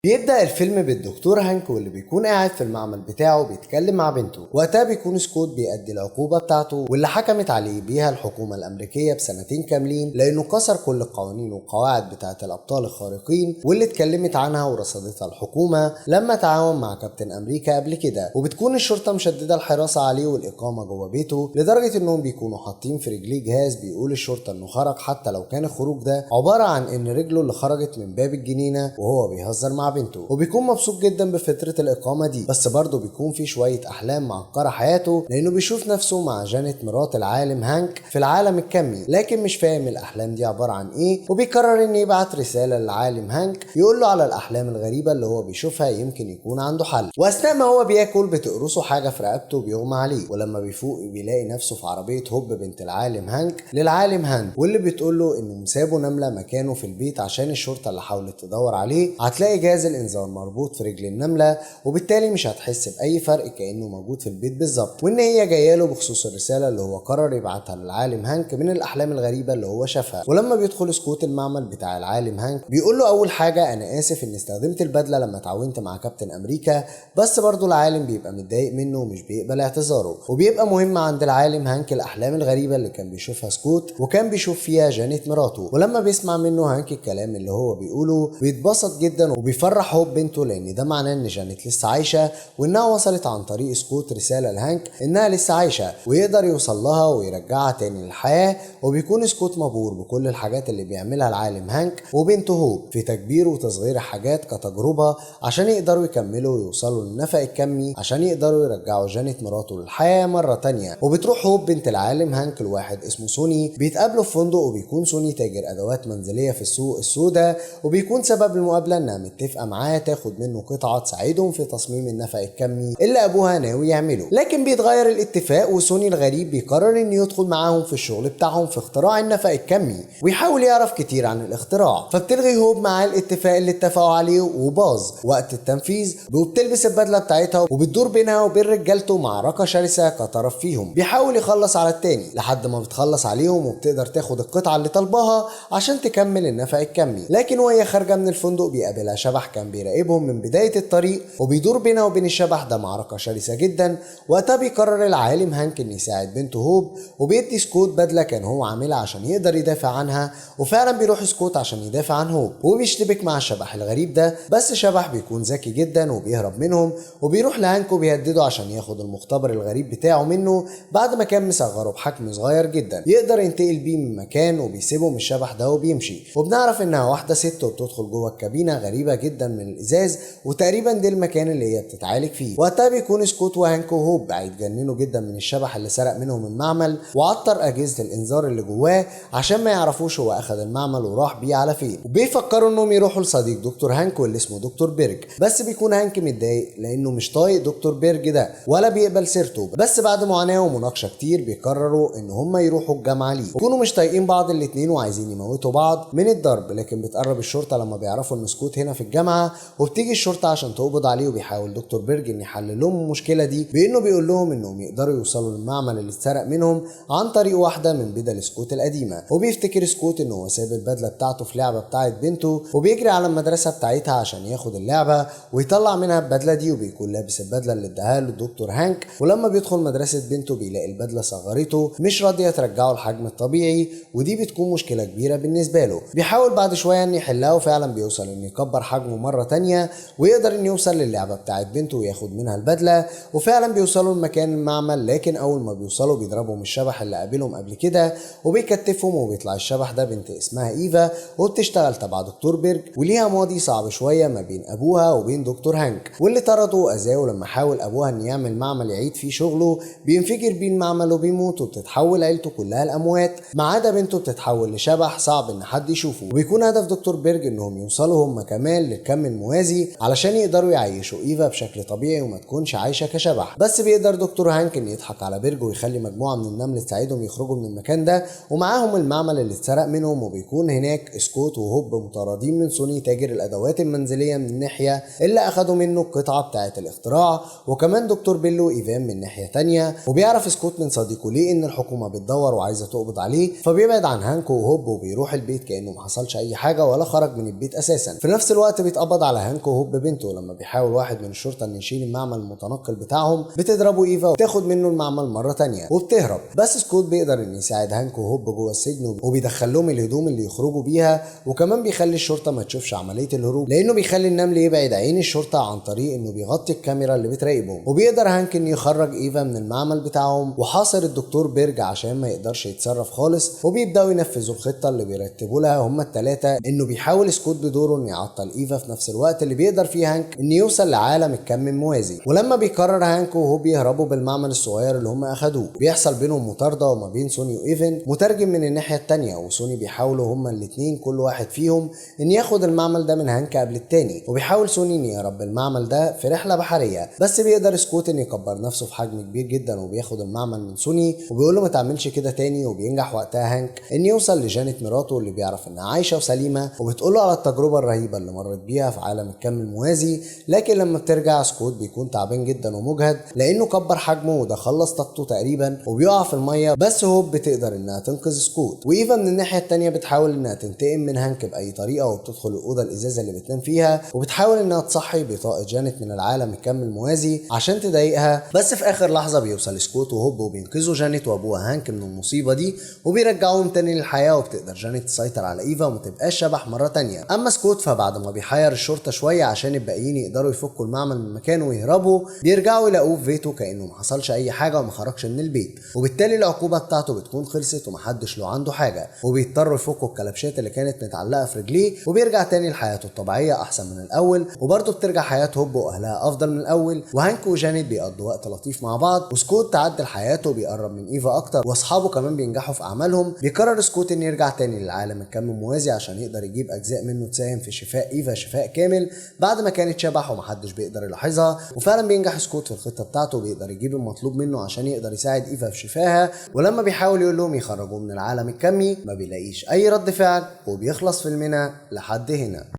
بيبدأ الفيلم بالدكتور هانك واللي بيكون قاعد في المعمل بتاعه بيتكلم مع بنته. وقتها بيكون سكوت بيأدي العقوبة بتاعته واللي حكمت عليه بيها الحكومة الأمريكية بسنتين كاملين لأنه كسر كل القوانين والقواعد بتاعة الأبطال الخارقين واللي اتكلمت عنها ورصدتها الحكومة لما تعاون مع كابتن أمريكا قبل كده. وبتكون الشرطة مشددة الحراسة عليه والإقامة جوه بيته لدرجة إنهم بيكونوا حاطين في رجليه جهاز بيقول الشرطة إنه خرج، حتى لو كان الخروج ده عبارة عن إن رجله اللي خرجت من باب الجنينة وهو بيهزر مع بنته. وبيكون مبسوط جدا بفترة الإقامة دي، بس برضه بيكون في شوية أحلام معكرة حياته لأنه بيشوف نفسه مع جانيت مرات العالم هانك في العالم الكمي، لكن مش فاهم الأحلام دي عبارة عن إيه. وبيقرر إن يبعت رسالة للعالم هانك يقول له على الأحلام الغريبة اللي هو بيشوفها يمكن يكون عنده حل. وأثناء ما هو بياكل بتقرصه حاجة في رقبته بيغمى عليه، ولما بيفوق بيلاقي نفسه في عربية هوب بنت العالم هانك للعالم هانك، واللي بتقول له إنه مسابه نملة مكانه في البيت عشان الشرطة اللي حاولت تدور عليه هتلاقي جهاز الإنذار مربوط في رجل النملة، وبالتالي مش هتحس بأي فرق كأنه موجود في البيت بالظبط، وإن هي جاية له بخصوص الرسالة اللي هو قرر يبعتها للعالم هانك من الأحلام الغريبة اللي هو شافها. ولما بيدخل سكوت المعمل بتاع العالم هانك بيقول له أول حاجة أنا آسف إني استخدمت البدلة لما اتعاونت مع كابتن أمريكا، بس برضه العالم بيبقى متضايق منه ومش بيقبل اعتذاره. وبيبقى مهم عند العالم هانك الأحلام الغريبة اللي كان بيشوفها سكوت وكان بيشوف فيها جانيت مراته، ولما بيسمع منه هانك الكلام اللي هو بيقوله بيتبسط جدا وبيفرح هوب بنته لأن ده معناه ان جانيت لسه عايشه وانها وصلت عن طريق سكوت رساله لهانك انها لسه عايشه ويقدر يوصل لها ويرجعها تاني للحياه. وبيكون سكوت مبهور بكل الحاجات اللي بيعملها العالم هانك وبنته هوب في تكبير وتصغير الحاجات كتجربه عشان يقدروا يكملوا ويوصلوا للنفق الكمي عشان يقدروا يرجعوا جانيت مراته للحياه مره تانيه. وبتروح هوب بنت العالم هانك لواحد اسمه سوني، بيتقابلوا في فندق وبيكون سوني تاجر ادوات منزليه في السوق السوداء، وبيكون سبب المقابله انها متفقه معاه تاخد منه قطعه تساعدهم في تصميم النفق الكمي اللي ابوها ناوي يعمله. لكن بيتغير الاتفاق وسوني الغريب بيقرر انه يدخل معاهم في الشغل بتاعهم في اختراع النفق الكمي ويحاول يعرف كتير عن الاختراع. فبتلغي هوب معاه الاتفاق اللي اتفقوا عليه وباظ وقت التنفيذ، وبتلبس البدله بتاعتها وبتدور بينها وبين رجالته معركه شرسه كطرف فيهم بيحاول يخلص على التاني لحد ما بتخلص عليهم وبتقدر تاخد القطعه اللي طلبها عشان تكمل النفق الكمي. لكن وهي خارجه من الفندق بيقابلها شبح كان بيراقبهم من بدايه الطريق وبيدور بينها وبين الشبح ده معركة شرسة جدا. وقتها بيقرر العالم هانك ان يساعد بنته هوب وبيدي سكوت بدلة كان هو عاملها عشان يقدر يدافع عنها، وفعلا بيروح سكوت عشان يدافع عن هوب وبيشتبك مع الشبح الغريب ده، بس الشبح بيكون ذكي جدا وبيهرب منهم وبيروح لهانك وبيهدده عشان ياخد المختبر الغريب بتاعه منه بعد ما كان مصغره بحجم صغير جدا يقدر ينتقل بيه من مكان، وبيسيبهم الشبح ده وبيمشي. وبنعرف انها واحدة ست وبتدخل جوه الكابينة غريبة جدا من الازاز، وتقريبا ده المكان اللي هي بتتعالج فيه. وقتها بيكون سكوت وهانك وهوب هيتجننوا جدا من الشبح اللي سرق منهم المعمل وعطر اجهزه الانذار اللي جواه عشان ما يعرفوش هو اخذ المعمل وراح بيه على فين. وبيفكروا انهم يروحوا لصديق دكتور هانك واللي اسمه دكتور بيرج، بس بيكون هانك متضايق لانه مش طايق دكتور بيرج ده ولا بيقبل سيرته. بس بعد معاناه ومناقشه كتير بيقرروا ان هم يروحوا الجامعه ليه، ويكونوا مش طايقين بعض الاتنين وعايزين يموتوا بعض من الضرب. لكن بتقرب الشرطه لما بيعرفوا ان سكوت هنا في الجامعه، وبتيجي الشرطه عشان تقبض عليه. وبيحاول دكتور بيرج ان يحل لهم المشكله دي بانه بيقول لهم انهم يقدروا يوصلوا للمعمل اللي اتسرق منهم عن طريق واحده من بدل سكوت القديمه. وبيفتكر سكوت انه هو ساب البدله بتاعته في لعبه بتاعت بنته وبيجري على المدرسه بتاعتها عشان ياخد اللعبه ويطلع منها البدله دي، وبيكون لابس البدله اللي اداها له الدكتور هانك. ولما بيدخل مدرسه بنته بيلاقي البدله صغرته مش راضيه ترجعه الحجم الطبيعي، ودي بتكون مشكله كبيره بالنسبه له. بيحاول بعد شويه ان يحلها وفعلا بيوصل انه يكبر حجمه مره تانية ويقدر ان يوصل للعبه بتاعت بنته وياخد منها البدله. وفعلا بيوصلوا لمكان المعمل، لكن اول ما بيوصلوا بيضربهم الشبح اللي قابلهم قبل كده وبيكتفهم. وبيطلع الشبح ده بنت اسمها ايفا وبتشتغل تبع دكتور بيرج وليها ماضي صعب شويه ما بين ابوها وبين دكتور هانك واللي طرده واذاه. لما حاول ابوها ان يعمل معمل يعيد فيه شغله بينفجر بيه المعمل وبيموت، وبتتحول عيلته كلها الاموات ما عدا بنته بتتحول لشبح صعب ان حد يشوفه. وبيكون هدف دكتور بيرج انهم يوصلوا هم كمان للكم الموازي علشان يقدروا يعيشوا ايفا بشكل طبيعي وما تكونش عايشه كشبح. بس بيقدر دكتور هانك ان يضحك على بيرج ويخلي مجموعه من النمل تساعدهم يخرجوا من المكان ده ومعاهم المعمل اللي اتسرق منهم. وبيكون هناك سكوت وهوب مطاردين من سوني تاجر الادوات المنزليه من الناحيه اللي اخدوا منه القطعه بتاعه الاختراع، وكمان دكتور بيلو وايفان من ناحيه تانية. وبيعرف سكوت من صديقه ليه ان الحكومه بتدور وعايزه تقبض عليه، فبيبعد عن هانك وهوب وبيروح البيت كانه ما حصلش اي حاجه ولا خرج من البيت اساسا. في نفس الوقت بيتقبض على هانك وهوب بنته. لما بيحاول واحد من الشرطه ان يشيل المعمل المتنقل بتاعهم بتضربه ايفا وتاخد منه المعمل مره تانية وبتهرب. بس سكوت بيقدر ان يساعد هانك وهوب جوه السجن وبيدخل لهم الهدوم اللي يخرجوا بيها، وكمان بيخلي الشرطه ما تشوفش عمليه الهروب لانه بيخلي النمل يبعد عين الشرطه عن طريق انه بيغطي الكاميرا اللي بتراقبهم. وبيقدر هانك انه يخرج ايفا من المعمل بتاعهم وحاصر الدكتور بيرج عشان ما يقدرش يتصرف خالص. وبيبداوا ينفذوا الخطه اللي بيرتبوا لها هما الثلاثه، انه بيحاول سكوت بدوره انه يعطل ايفا في نفس الوقت اللي بيقدر فيه هانك انه يوصل لعالم الكم الموازي. ولما بيقرر هانك وهو بيهربوا بالمعمل الصغير اللي هم اخدوه بيحصل بينهم مطارده وما بين سوني وايفن مترجم من الناحيه الثانيه، وسوني بيحاولوا هما الاثنين كل واحد فيهم ان ياخد المعمل ده من هانك قبل الثاني. وبيحاول سوني ان يهرب بالمعمل ده في رحله بحريه، بس بيقدر سكوت ان يكبر نفسه في حجم كبير جدا وبياخد المعمل من سوني وبيقول له ما تعملش كده تاني. وبينجح وقتها هانك ان يوصل لجانيت مراته اللي بيعرف انها عايشه وسليمه وبتقول له على التجربه الرهيبه اللي مرت بيها في عالم الكم الموازي. لكن لما بترجع سكوت بيكون تعبان جدا ومجهد لانه كبر حجمه وده خلص طاقته تقريبا وبيقع في الميه. بس هوب بتقدر انها تنقذ سكوت، وايفا من الناحيه التانيه بتحاول انها تنتقم من هانك باي طريقه وبتدخل الاوضه الازازه اللي بتنام فيها وبتحاول انها تصحي بطاقه جانيت من العالم الكم الموازي عشان تضايقها. بس في اخر لحظه بيوصل سكوت وهوب وبينقذوا جانيت وابوها هانك من المصيبه دي وبيرجعوهم تاني للحياه، وبتقدر جانيت تسيطر على ايفا وما تبقاش شبح مره تانيه. اما سكوت فبعد ما بيحير الشرطه شويه عشان الباقيين يقدروا يفكوا المعمل من مكانه ويهربوا بيرجعوا يلاقوه في بيته كانه ما حصلش اي حاجه وما خرجش من البيت، وبالتالي العقوبه بتاعته بتكون خلصت ومحدش له عنده حاجه، وبيضطروا يفكوا الكلبشات اللي كانت متعلقه في رجليه وبيرجع تاني لحياته الطبيعيه احسن من الاول. وبرضه بترجع حياه هوب واهلها افضل من الاول، وهانك وجانيت بيقضوا وقت لطيف مع بعض، وسكوت تعدل حياته وبيقرب من ايفا اكتر واصحابه كمان بينجحوا في اعمالهم. بيقرر سكوت ان يرجع تاني للعالم الكم الموازي عشان يقدر يجيب اجزاء منه تساهم في شفاء ايفا شفاء كامل بعد ما كانت شبح ومحدش بيقدر يلاحظها. وفعلا بينجح سكوت في الخطه بتاعته وبيقدر يجيب المطلوب منه عشان يقدر يساعد ايفا في شفاها. ولما بيحاول يقول لهم يخرجوه من العالم الكمي ما بيلاقيش اي رد فعل وبيخلص فيلمنا لحد هنا.